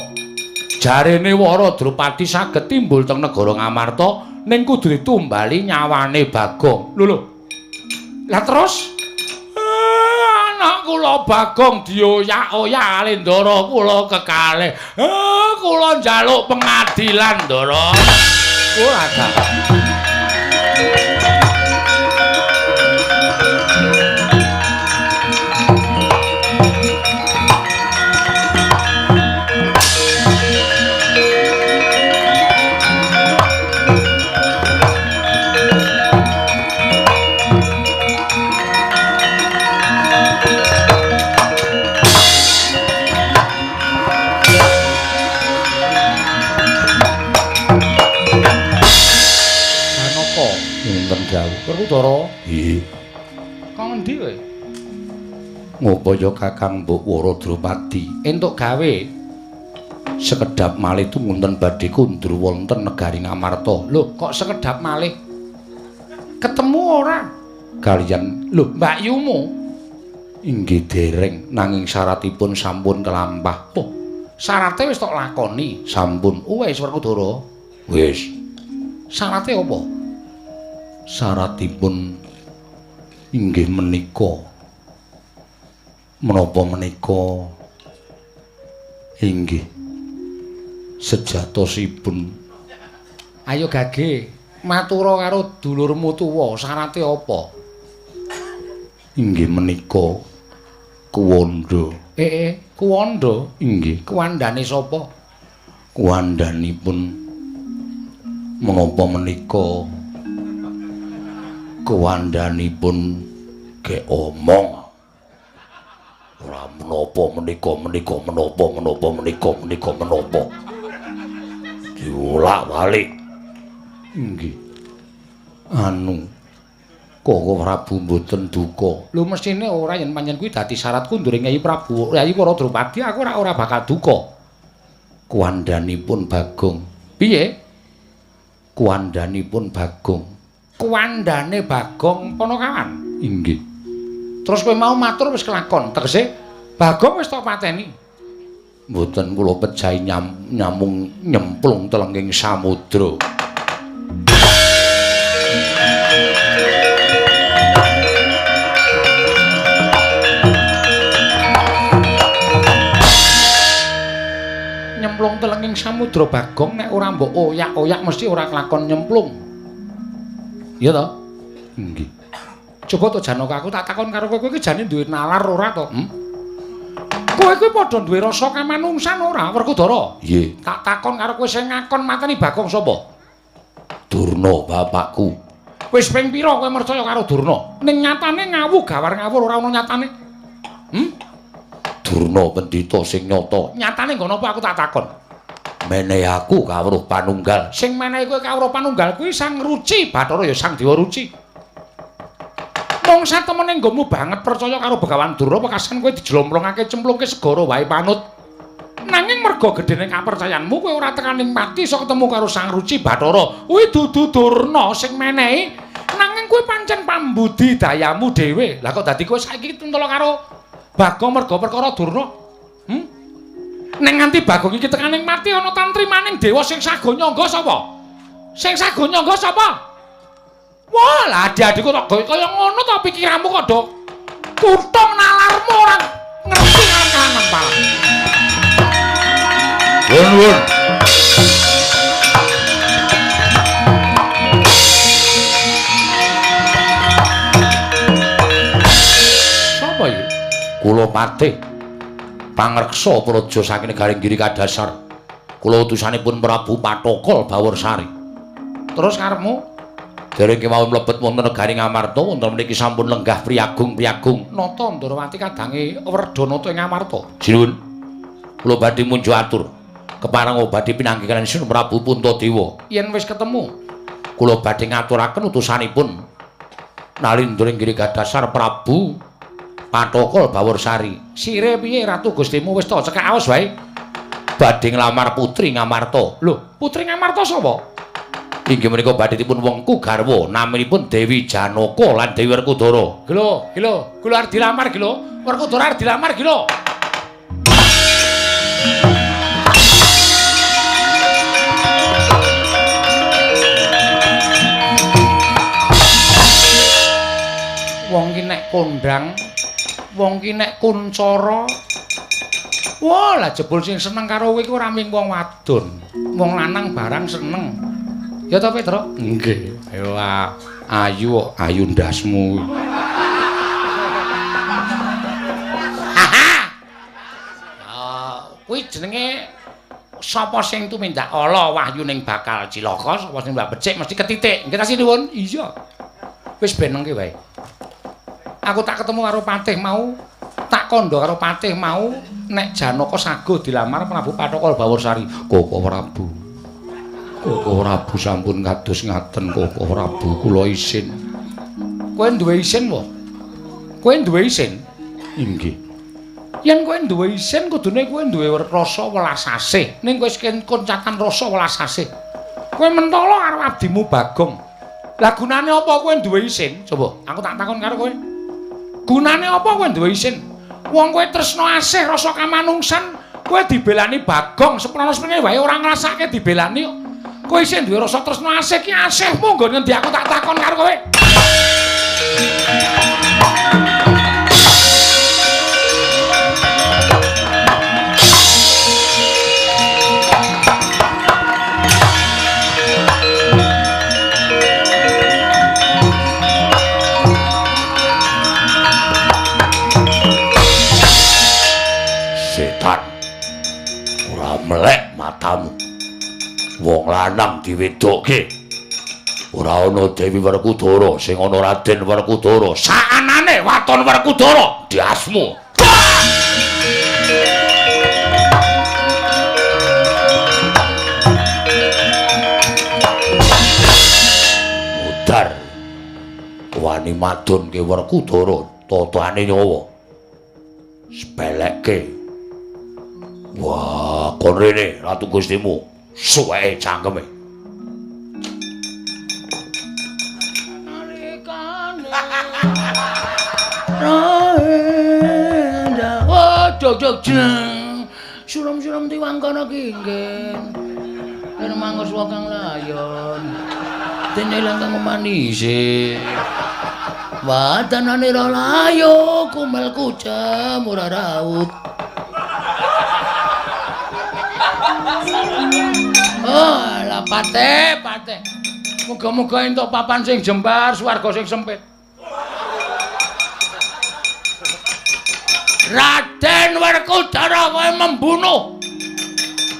Jarene Waradrupadi saged timbul teng negara Ngamarta ning kudu ditumbali nyawane Bagong. Lho. Lah terus anak kula Bagong dioyak-oyak Ndara kula kekalih. Kula njaluk pengadilan Ndara. Ora gak. Werkudara. Nggih. Kok ngendi kowe? Ngupaya Kakang Mbok Waradrupadi entuk gawe sekedhap malih tumunten badhe kundur wonten negari Ngamarta. Lho, kok sekedhap malih? Ketemu ora? Kaliyan Mbak Yumu. inggih dereng nanging syaratipun sampun kelampah. Oh, syarate wis tok lakoni. Sampun. Wis Werkudara. Wis. Syarate apa? Syaratipun Inggih menika. Menapa menika? Inggih. Sejatosipun. Ayo Gage, matura karo dulurmu tuwa, syarate apa? Inggih menika kuwanda. Kuwanda? Inggih. Kuwandane sapa? Kuwandanipun menapa menika? Kuwandanipun ge omong. Ora menapa menika menapa. Diulak-walik. Inggih. Anu Koko Prabu mboten duka. Lho mestine ora yen panjen kuwi dadi syaratku nduring Nyai Prabu. Nyai para Drupadi aku ora bakal duka. Kuwandanipun Bagong. Piye? Kuwandanipun Bagong. Kuwandane Bagong Panakawan. Inggih. Terus kowe mau matur wis kelakon. Tegese Bagong wis tak pateni. Mboten kula pejahi nyamung nyemplung telenging samudra. Nyemplung telenging samudra Bagong nek ora mbok oyak-oyak mesti ora kelakon nyemplung. Iya to? Nggih. Coba to Janaka aku tak takon karo kowe iki jane duwe nalar ora to? Kowe kuwi padha duwe rasa kamanungsan ora Werkudara? Nggih. Tak takon karo kowe sing ngakon mateni Bagong sapa? Durna bapakku. Wis ping pira kowe percaya karo Durna? Ning nyatane ngawu gawar ngawur ora ana nyatane. Durna pendhita sing nyata. Nyatane ngono apa aku tak takon? Menehi aku kawruh panunggal. Sing menehi kowe kawruh panunggal kuwi Sang Ruci, Bathara ya Sang Dewa Ruci. Wong satemene nggomu banget percaya karo Begawan Durna pekasan kowe dijlomplongake cemplungke segara wae panut. Nanging merga gedene kapercayanmu kowe ora tekaning mati iso ketemu karo Sang Ruci Bathara. Kuwi dudu Durna sing menehi. Nanging kowe pancen pambudidayamu dhewe. Lah kok dadi kowe saiki tuntula karo Bagong merga perkara Durna? Ning nganti Bagong iki tekaning mati ana tantrimaning dewa sing sago nyangga sapa? Sing sago nyangga sapa? Wah, lah adik-adikku tak gawe kaya ngono ta pikiranmu kok, Dok. Kutung nalarmu ora ngerti kan pala. Wun. Sapa iki? Kula patih pangreksa praja saking Garing Giri Kadasar. Kula utusanipun Prabu Patokol Baworsari. Terus karepmu? Dereng kemawon mlebet wonten negari Ngamarta, wonten mriki sampun lenggah priyagung. Nata Ndarawati kadange Werdanata ing Ngamarta. Sinuwun. Kula badhe munjuk atur. Kepareng badhe pinanggih kaliyan Sun Prabu Puntadewa. Yen wis ketemu, kula badhe ngaturaken utusanipun Nalindring Giri Kadasar Prabu Patokol Baworsari. Sire piye Ratu Gustimu wis ta cekak aos wae? Badhe nglamar putri Ngamarta. Lho, putri Ngamarta sapa? Inggih menika badhe dipun wengku garwa naminipun Dewi Janaka lan Dewi Werkudara. Gelo arep dilamar gelo. Werkudara arep dilamar gelo. Wong ki nek kondang, wong ki nek kuncara. Wah, lah jebul sing seneng karo kowe iku ora mung wong wadon. Wong lanang barang seneng. Ya ta, Petra? Nggih. Ayo ayu ndasmu. Kuwi jenenge sapa sing tumindak ala wahyuning bakal cilaka, sapa sing mbak becik mesti ketitik. Nggih ta sinuwun? Iya. Wis benengke wae. Aku tak ketemu karo Patih mau, tak kandha karo Patih mau nek Janaka saguh dilamar Prabu Patokol Baworsari. Koko Prabu sampun kados ngaten Koko Prabu kula isin. Kowe duwe isin wae. Kowe duwe isin? Inggih. Yen kowe duwe isin kudune kowe duwe rasa welas asih. Ning kowe koncatan rasa welas asih. Kowe mentala karo abdimu Bagong. Lah gunane apa kowe duwe isin? Coba aku tak takon karo kowe. Gunane apa kowe duwe isin? Wong kowe tresna asih rasa kamanungsan, kowe dibelani Bagong seprono-sprene wae ora ngrasake dibelani kok. Kowe isih duwe rasa tresna asih ki asihmu nggon ngendi aku tak takon karo kowe. Wong lanang diwedokke. Ora ana Dewi Werkudara sing ana Raden Werkudara. Saanane waton Werkudara diasmu. Mudar. Wani madunke Werkudara tatane nyawa. Sepelekke. Wah, kon rene Ratu Gustimu. Suweke cangkeme. Dog suram-suram tiwangkana kinggen yen mangos kang layon dene langkang manise wadanane ra layo kumel kucam ora raut lah pate muga-muga entuk papan sing jembar swarga sing sempit. Raden Werkudara kowe membunuh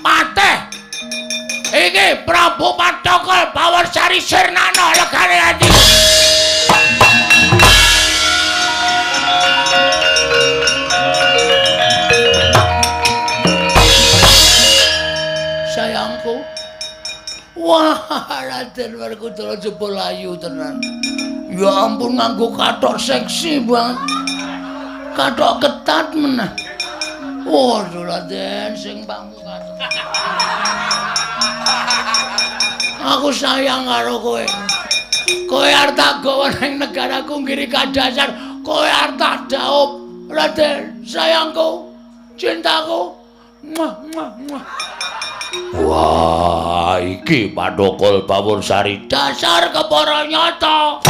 Patih iki Prabu Patokol Bawarsari Sirnana legane ati sayangku wah Raden Werkudara jebul ayu tenan ya ampun nganggo kathok seksi banget kathok ketat meneh. Waduh Raden sing pamungkas. Aku sayang karo kowe. Kowe arep tak gawa ning negaraku ngiri kadasar, kowe arep tak daup. Raden, sayangku, cintaku. Muah, muah, muah. Wah, iki Pathokol Bawarsari Dasar kepara nyata.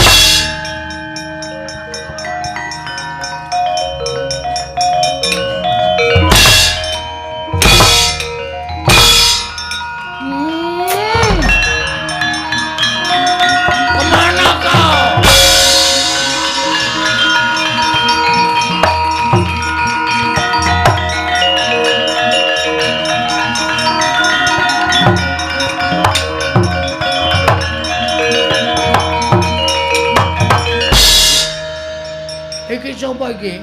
Sapa iki?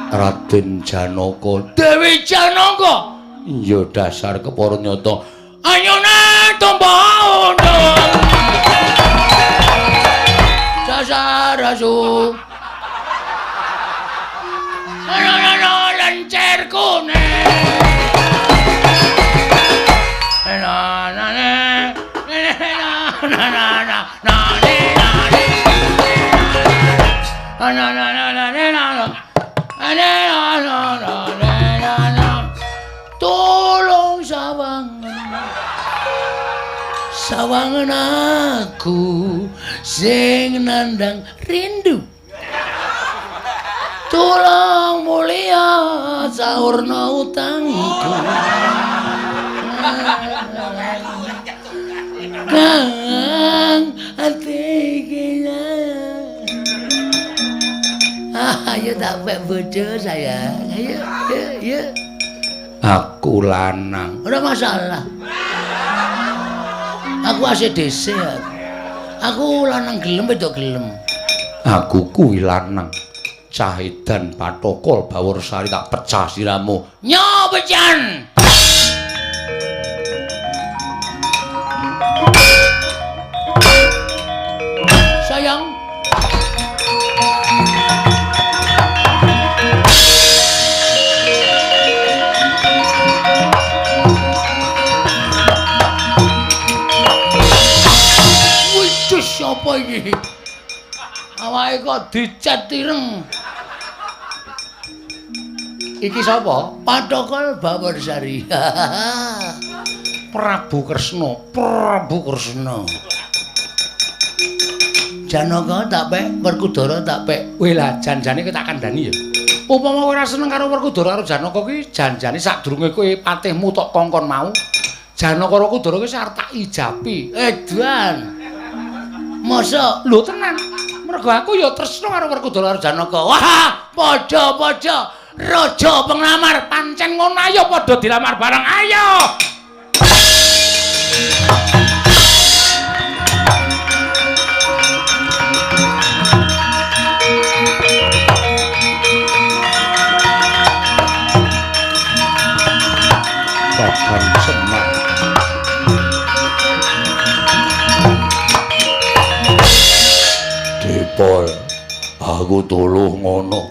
Raden Janaka. Dewi Janaka. Ya dasar kepara nyata. Ayune tumpah undung. Dasar asu. Ana lencer kuning. Tolong sawangan aku sing nandang rindu. Tolong mulia saurna utangku. Kang atiknya. Ayo tak pek bojo sayang. Ayo. Aku lanang. Ora masalah. Aku asih dhisik. Aku lanang gelem wedok gelem. Aku kuwi lanang. Cahedan Pathokol Bawarsari tak pecah siramu. Nyo pecan. Sayang. Apa iki? Awake kok dicet ireng. Iki sapa? Pathokol Bawarsari. Prabu Kresna. Janaka tak pek, Werkudara tak pek. Weh lah janjane kowe tak kandhani ya. Upama kowe ora seneng karo Werkudara karo Janaka kuwi janjane sadurunge kowe patihmu tok kongkon mau. Janaka karo Werkudara kuwi arep tak ijapi. Edan. Mosok lho tenan. Mergo aku ya tresna karo Werkudara karo Janaka. Wah, padha-padha raja penglamar pancen ngono ayo padha dilamar bareng ayo. Kakang Semar. Dipol, aku tuluh ngono.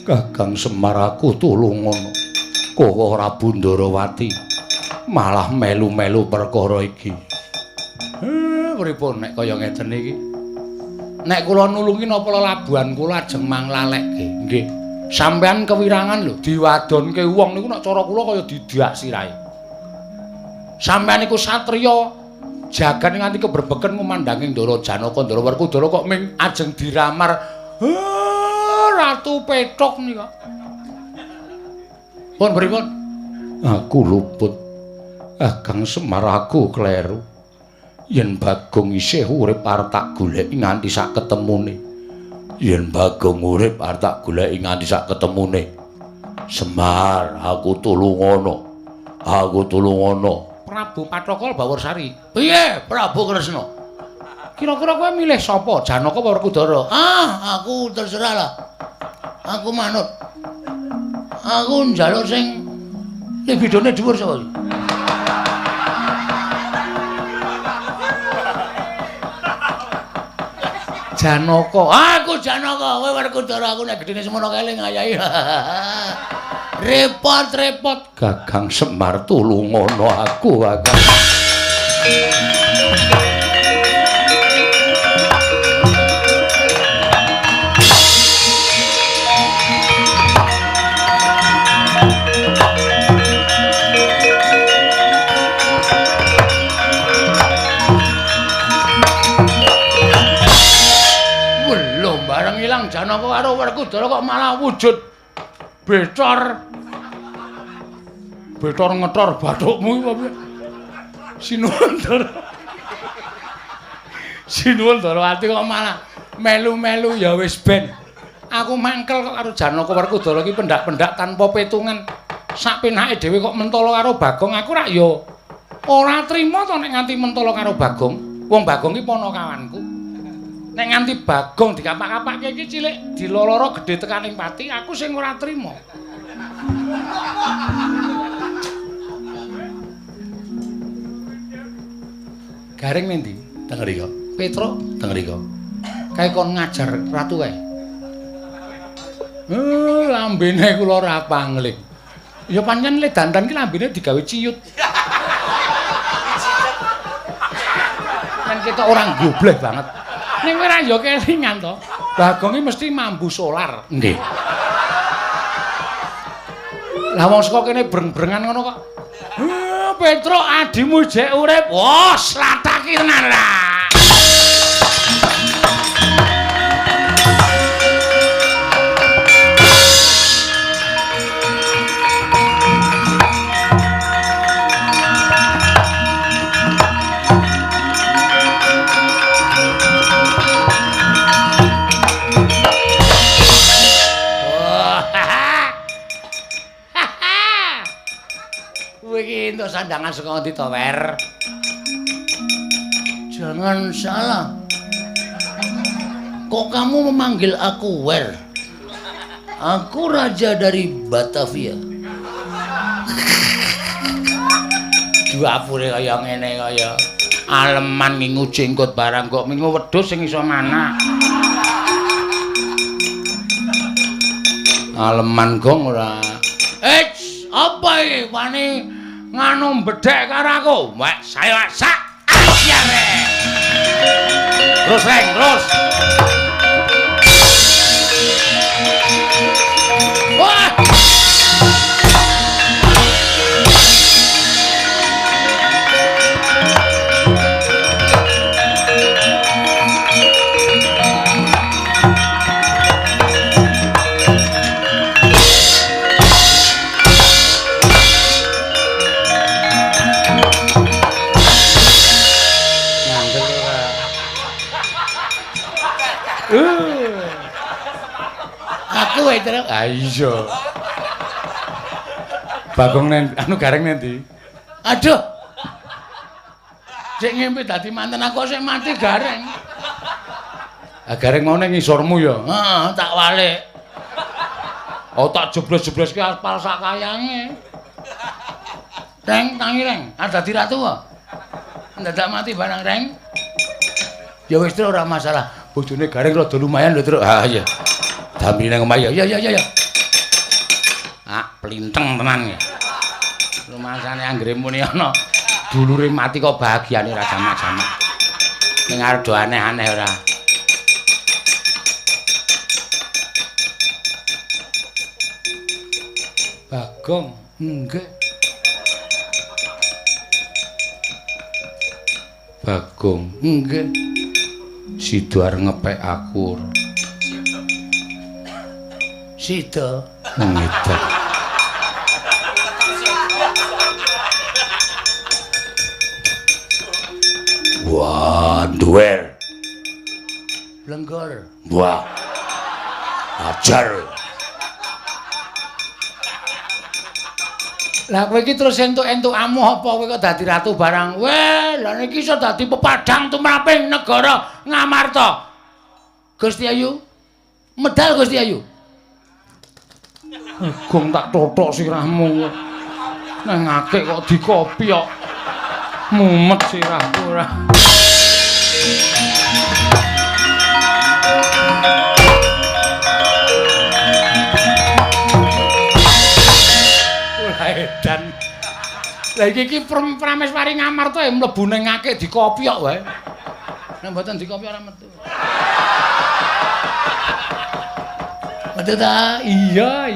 Kakang Semar aku tuluh ngono. Kok ora Bundarawati malah melu-melu perkara iki. Pripun nek kaya ngeten iki? Nek kula nulungi napa labuhan kula ajeng manglalekke. Nggih. Sampeyan kewirangan lho diwadonke wong niku nek cara kula kaya didak sirahe. Sampeyan iku satriya jagan nganti keberbeken ngumandhangi Ndara Janaka, Ndara Werkudara kok ming ajeng diramar Ratu Petruk nika. Pun pripun? Aku luput. Kakang Semar aku kleru. Yen Bagong isih urip arep tak goleki nganti sak ketemune. Yen Bagong urip arep tak goleki nganti sak ketemune. Semar, aku tulung ngono. Aku tulung ngono. Prabu Patrokol Bawarsari. Piye, Prabu Kresna? Kira-kira kowe milih sapa? Janaka apa Werkudara? Aku terserah lah. Aku manut. Aku njaluk sing libidone dhuwur sapa. Janaka. Aku Janaka, kowe Werkudara, aku nek gedene semono keling ayahi. Repot-repot. Kakang Semar tulung ngono aku, Kakang. Belum bareng ilang Janaka karo Werkudara kok malah wujud Betor. Betor ngetor bathukmu iki piye? Sinuwun Ndara. Sinuwun Ndarawati kok malah melu-melu ya wis ben. Aku mangkel kok karo Janaka Werkudara iki pendak-pendak tanpa petungan. Sak penake dhewe kok mentala karo Bagong, aku rak ya ora trima to nek nganti mentala karo Bagong. Wong Bagong iki ponokawanku. Nek nganti Bagong dikapak-kapakke iki cilik diloloro gedhe tekaning pati, aku sing ora trima. Garing nendi? Teng mriko. Petruk teng mriko. Kae kon ngajar ratu kae. Lambene kula ora pangling. Ya pancen le dandan ki lambene digawe ciyut. Kan kita orang goblek banget. Ning kowe ra ya kelingan to. Bagong iki mesti mambu solar. Nggih. Lah wong saka kene breng-brengan ngono kok. Petruk adimu jek urip. Wos, lataki tenan lah. Iki entuk sandangan saka ngendi to, Wer? Jangan salah. Kok kamu memanggil aku Wer? Aku raja dari Batavia. Duapure kaya ngene kaya aleman ngingu jenggot barang kok mingu wedhus sing iso manak. Aleman gong ora. Apa iki wani nganu bedhek karo aku? Wek saya sak asyare. Terus Reng, terus. Wah! Aku wae terus. Ah iya. Bagong anu gareng nendi? Aduh. Sing ngimpi dadi manten aku sing mati Gareng. Gareng mau ning ngisormu ya. Heeh, tak walik. Oh tak jeblos-jebloske aspal sak kayange. Reng, tangi Reng, ada dadi ratu kok. Ndadak mati barang Reng. Ya wis Tru ora masalah. Bojone Gareng rada lumayan lho, Tru. Ah iya. Damri nang omah ya. Ya. Ah, plinteng tenan ya. Rumasane anggere muni ana dulure mati kok bahagiane ra jamak-jamak. Ning arep do aneh-aneh ora. Bagong, Nggih. Bagong, Nggih. Sido arep ngepek akur. Sida. Ngedek. Wah, duel. Lenggor. Wah. Ajar. Lah kowe iki terus entuk-entuk amuh apa kowe kok dadi ratu barang? Weh, lah niki iso dadi pepadang tumraping negara Ngamarta. Gusti Ayu. Medal Gusti Ayu. Gong tak totok sirahmu. Nang akeh kok dikopi kok. Mumet sirahku ora. Edan. Lah iki Prameswari Ngamarta ya mlebu ning akeh dikopi kok wae. Nek mboten dikopi ora metu. Metu ta? Iya.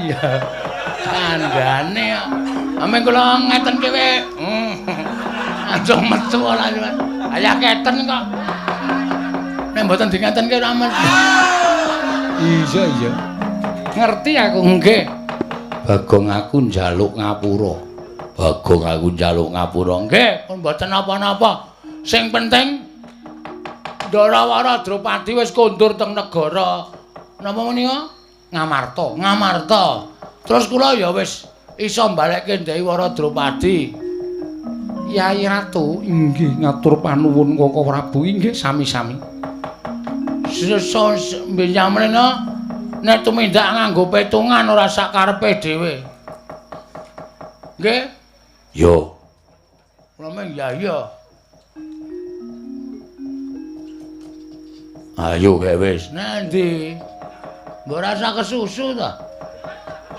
Kandhane kok. Ameng kula ngeten kowe. Langsung metu ora liwat. Ayah keten kok. Nek mboten dingeten kowe ora metu. Iya. Ngerti aku nggih. Bagong aku njaluk ngapura. Bagong aku njaluk ngapura. Nggih, pun mboten napa-napa. Sing penting Ndarawara Drupadi wis kondur teng negara napa menika? Ngamarta. Terus kula ya wis iso mbalekke Ndaiwara Drupadi. Yai Ratu inggih ngatur panuwun Koko Prabu inggih sami-sami. Mbenyamrena nek tumindak nganggo petungan ora sak karepe dhewe. Nggih? Yo. Lameng ya. Ayo kae wis. Nanti mbok rasa kesusu ta?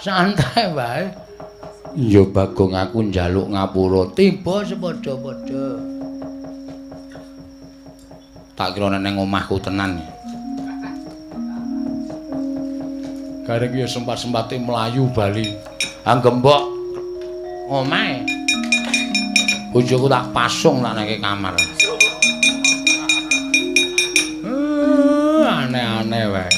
Santai wae. Yo Bagong aku njaluk ngapura. Tiba sepadha-padha. Tak kira nang omahku tenan. Gareng ya sempat-sempate mlayu bali. Anggembok omahe. Bojoku tak pasung tak nang kamar. Aneh-aneh wae.